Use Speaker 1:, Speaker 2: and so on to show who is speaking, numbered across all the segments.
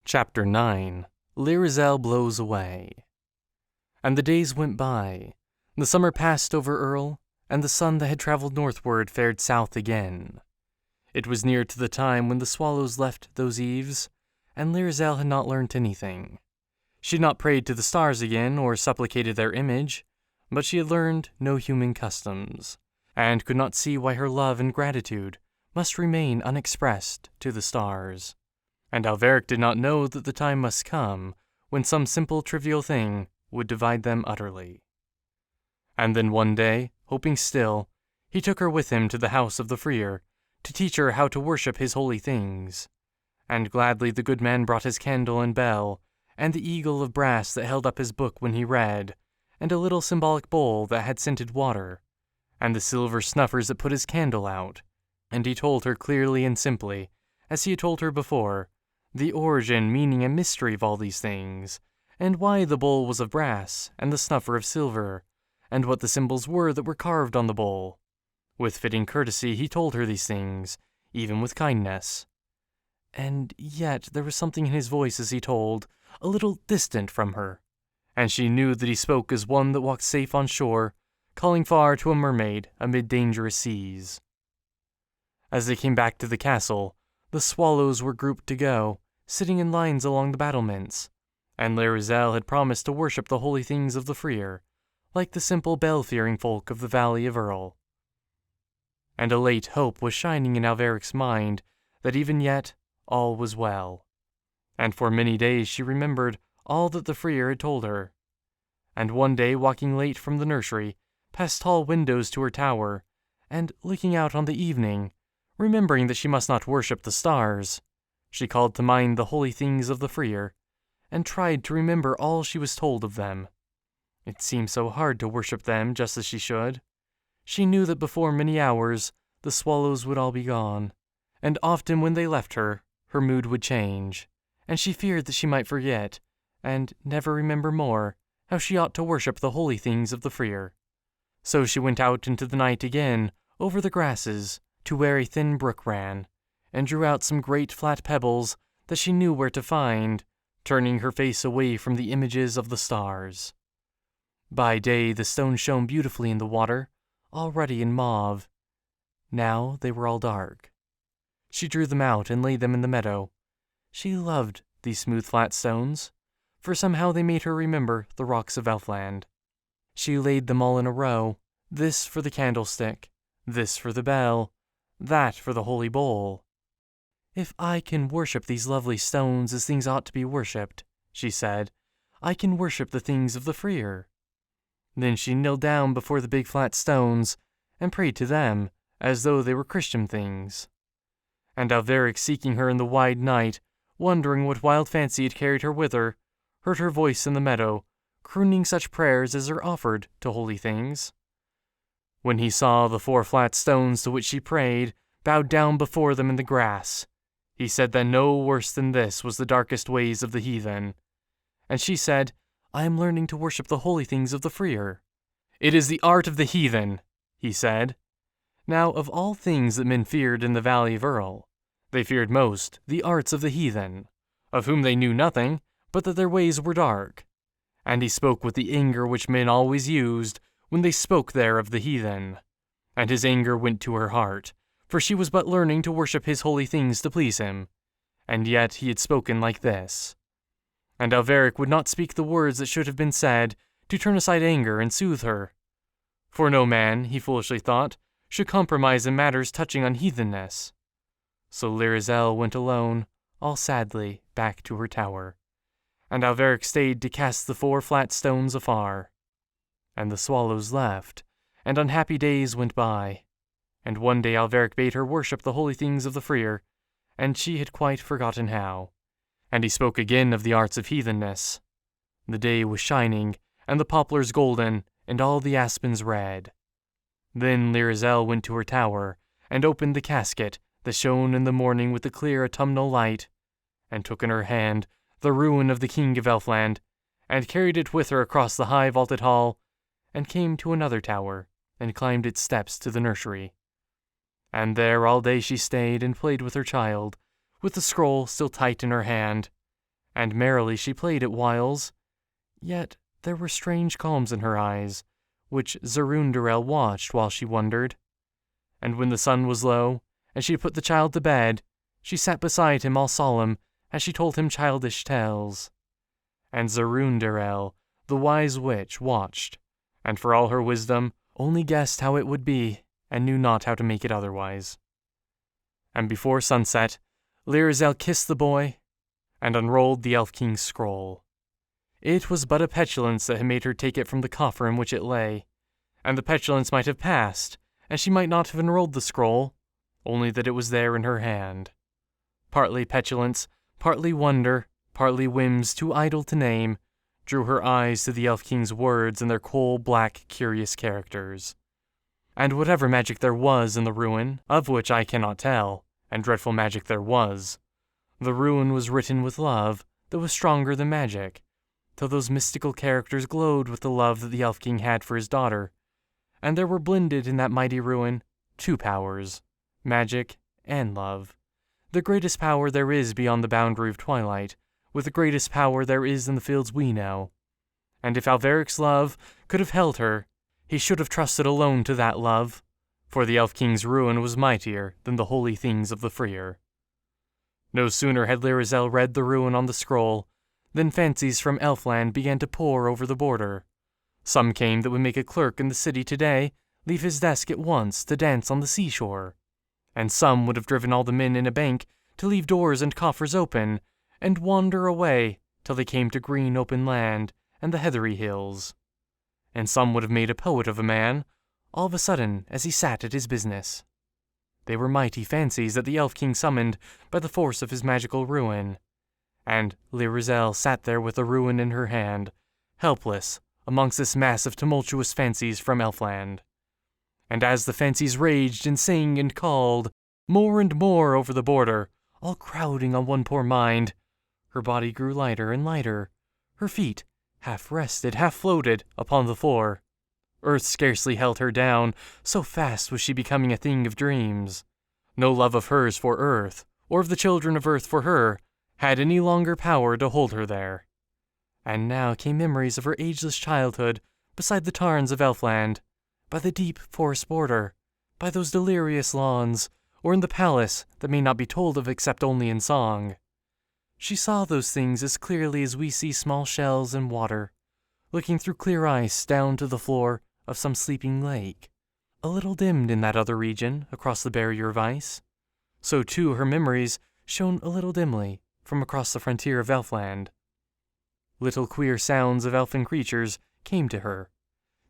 Speaker 1: Chapter 9 Lyrizel Blows Away. And the days went by. The summer passed over Earl, and the sun that had traveled northward fared south again. It was near to the time when the swallows left those eaves, and Lyrizel had not learnt anything. She had not prayed to the stars again, or supplicated their image, but she had learned no human customs, and could not see why her love and gratitude must remain unexpressed to the stars. And Alveric did not know that the time must come when some simple trivial thing would divide them utterly. And then one day, hoping still, he took her with him to the house of the Friar, to teach her how to worship his holy things. And gladly the good man brought his candle and bell, and the eagle of brass that held up his book when he read, and a little symbolic bowl that had scented water, and the silver snuffers that put his candle out. And he told her clearly and simply, as he had told her before, the origin, meaning, and mystery of all these things, and why the bowl was of brass, and the snuffer of silver, and what the symbols were that were carved on the bowl. With fitting courtesy he told her these things, even with kindness. And yet there was something in his voice as he told, a little distant from her, and she knew that he spoke as one that walked safe on shore, calling far to a mermaid amid dangerous seas. As they came back to the castle, the swallows were grouped to go, sitting in lines along the battlements, and Lyrizel had promised to worship the holy things of the Friar, like the simple bell-fearing folk of the valley of Earl. And a late hope was shining in Alveric's mind that even yet all was well. And for many days she remembered all that the Friar had told her. And one day, walking late from the nursery, past tall windows to her tower, and looking out on the evening, remembering that she must not worship the stars, she called to mind the holy things of the Friar, and tried to remember all she was told of them. It seemed so hard to worship them just as she should. She knew that before many hours the swallows would all be gone, and often when they left her, her mood would change, and she feared that she might forget, and never remember more, how she ought to worship the holy things of the Friar. So she went out into the night again, over the grasses, to where a thin brook ran, and drew out some great flat pebbles that she knew where to find, turning her face away from the images of the stars. By day the stones shone beautifully in the water, all ruddy and mauve. Now they were all dark. She drew them out and laid them in the meadow. She loved these smooth flat stones, for somehow they made her remember the rocks of Elfland. She laid them all in a row, this for the candlestick, this for the bell, that for the holy bowl. "If I can worship these lovely stones as things ought to be worshipped," she said, "I can worship the things of the Friar." Then she knelt down before the big flat stones, and prayed to them, as though they were Christian things. And Alveric, seeking her in the wide night, wondering what wild fancy had carried her whither, heard her voice in the meadow, crooning such prayers as are offered to holy things. When he saw the 4 flat stones to which she prayed bowed down before them in the grass, he said that no worse than this was the darkest ways of the heathen. And she said, "I am learning to worship the holy things of the Friar." "It is the art of the heathen," he said. Now of all things that men feared in the valley of Earl, they feared most the arts of the heathen, of whom they knew nothing but that their ways were dark. And he spoke with the anger which men always used when they spoke there of the heathen. And his anger went to her heart, for she was but learning to worship his holy things to please him, and yet he had spoken like this. And Alveric would not speak the words that should have been said to turn aside anger and soothe her. For no man, he foolishly thought, should compromise in matters touching on heathenness. So Lyrizel went alone, all sadly, back to her tower, and Alveric stayed to cast the 4 flat stones afar. And the swallows left, and unhappy days went by. And one day Alveric bade her worship the holy things of the Friar, and she had quite forgotten how. And he spoke again of the arts of heathenness. The day was shining, and the poplars golden, and all the aspens red. Then Lyrizel went to her tower, and opened the casket that shone in the morning with the clear autumnal light, and took in her hand the ruin of the king of Elfland, and carried it with her across the high vaulted hall, and came to another tower, and climbed its steps to the nursery. And there all day she stayed and played with her child, with the scroll still tight in her hand, and merrily she played at whiles, yet there were strange calms in her eyes, which Zerundarel watched while she wondered. And when the sun was low, and she put the child to bed, she sat beside him all solemn, as she told him childish tales. And Zerundarel, the wise witch, watched, and for all her wisdom, only guessed how it would be, and knew not how to make it otherwise. And before sunset, Lyrazel kissed the boy, and unrolled the Elf King's scroll. It was but a petulance that had made her take it from the coffer in which it lay, and the petulance might have passed, and she might not have unrolled the scroll, only that it was there in her hand. Partly petulance, partly wonder, partly whims too idle to name, drew her eyes to the Elf King's words and their coal-black, curious characters. And whatever magic there was in the ruin, of which I cannot tell, and dreadful magic there was, the ruin was written with love that was stronger than magic, till those mystical characters glowed with the love that the Elf King had for his daughter, and there were blended in that mighty ruin 2 powers, magic and love, the greatest power there is beyond the boundary of twilight, with the greatest power there is in the fields we know. And if Alveric's love could have held her, he should have trusted alone to that love, for the Elf King's ruin was mightier than the holy things of the freer. No sooner had Lyrazel read the ruin on the scroll, than fancies from Elfland began to pour over the border. Some came that would make a clerk in the city today leave his desk at once to dance on the seashore, and some would have driven all the men in a bank to leave doors and coffers open, and wander away till they came to green open land and the heathery hills. And some would have made a poet of a man, all of a sudden as he sat at his business. They were mighty fancies that the Elf King summoned by the force of his magical ruin, and Lyrazel sat there with the ruin in her hand, helpless amongst this mass of tumultuous fancies from Elfland. And as the fancies raged and sang and called, more and more over the border, all crowding on one poor mind, her body grew lighter and lighter, her feet half rested, half floated, upon the floor. Earth scarcely held her down, so fast was she becoming a thing of dreams. No love of hers for earth, or of the children of earth for her, had any longer power to hold her there. And now came memories of her ageless childhood beside the tarns of Elfland, by the deep forest border, by those delirious lawns, or in the palace that may not be told of except only in song. She saw those things as clearly as we see small shells in water, looking through clear ice down to the floor of some sleeping lake, a little dimmed in that other region across the barrier of ice. So too her memories shone a little dimly from across the frontier of Elfland. Little queer sounds of elfin creatures came to her.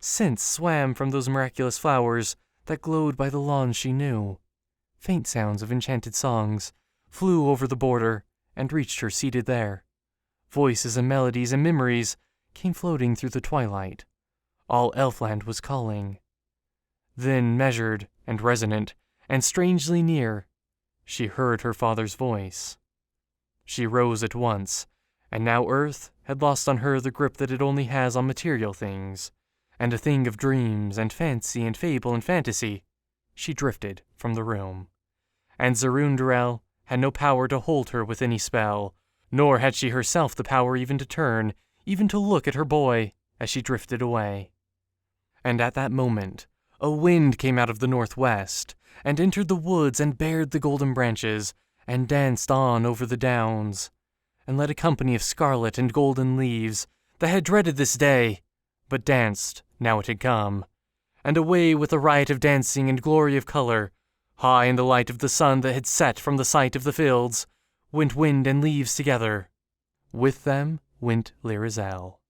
Speaker 1: Scents swam from those miraculous flowers that glowed by the lawns she knew. Faint sounds of enchanted songs flew over the border and reached her seated there. Voices and melodies and memories came floating through the twilight. All Elfland was calling. Then, measured and resonant and strangely near, she heard her father's voice. She rose at once, and now earth had lost on her the grip that it only has on material things, and a thing of dreams and fancy and fable and fantasy, she drifted from the room. And Zerundarel had no power to hold her with any spell, nor had she herself the power even to turn, even to look at her boy as she drifted away. And at that moment, a wind came out of the northwest, and entered the woods and bared the golden branches, and danced on over the downs, and led a company of scarlet and golden leaves that had dreaded this day, but danced now it had come, and away with a riot of dancing and glory of color, high in the light of the sun that had set from the sight of the fields, went wind and leaves together. With them went Lyrazel.